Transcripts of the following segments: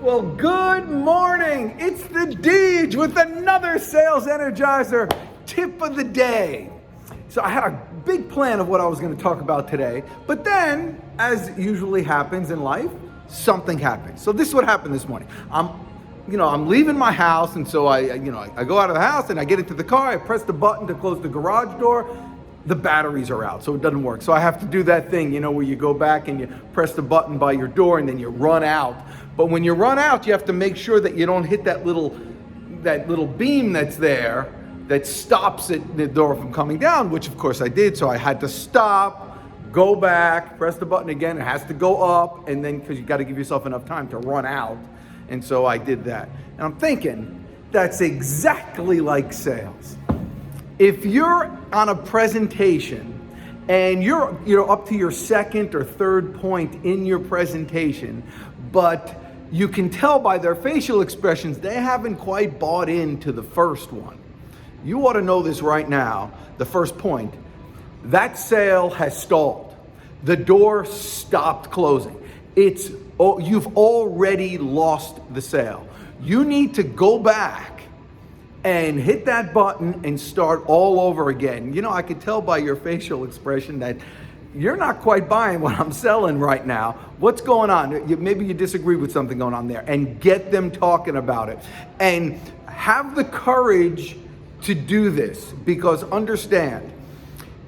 Well, good morning. It's the Deej with another Sales Energizer tip of the day. So I had a big plan of what I was going to talk about today, but then, as usually happens in life, something happened. So this is what happened this morning. I'm leaving my house, and so I go out of the house and I get into the car. I press the button to close the garage door. The batteries are out, so it doesn't work. So I have to do that thing, where you go back and you press the button by your door and then you run out. But when you run out, you have to make sure that you don't hit that little beam that's there that stops the door from coming down, which of course I did. So I had to stop, go back, press the button again. It has to go up, and then because you got to give yourself enough time to run out. And so I did that. And I'm thinking that's exactly like sales. If you're on a presentation and you're up to your second or third point in your presentation, but you can tell by their facial expressions they haven't quite bought into the first one. You ought to know this right now, the first point. That sale has stalled. The door stopped closing. You've already lost the sale. You need to go back and hit that button and start all over again. I could tell by your facial expression that you're not quite buying what I'm selling right now. What's going on? Maybe you disagree with something going on there, and get them talking about it. And have the courage to do this, because understand,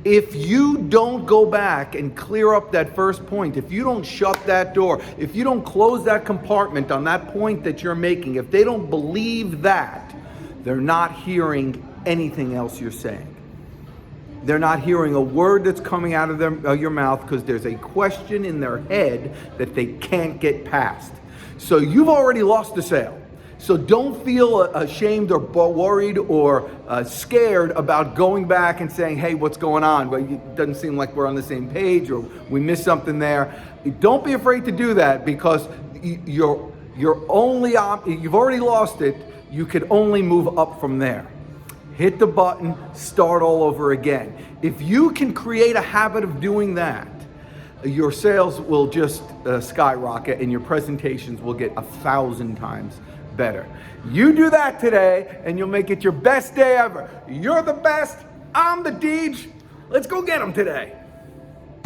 if you don't go back and clear up that first point, if you don't shut that door, if you don't close that compartment on that point that you're making, if they don't believe that, they're not hearing anything else you're saying. They're not hearing a word that's coming out of your mouth, because there's a question in their head that they can't get past. So you've already lost the sale. So don't feel ashamed or worried or scared about going back and saying, hey, what's going on? Well, it doesn't seem like we're on the same page, or we missed something there. Don't be afraid to do that, because you've already lost it. You could only move up from there. Hit the button, start all over again. If you can create a habit of doing that, your sales will just skyrocket, and your presentations will get 1,000 times better. You do that today, and you'll make it your best day ever. You're the best. I'm the Deej. Let's go get them today.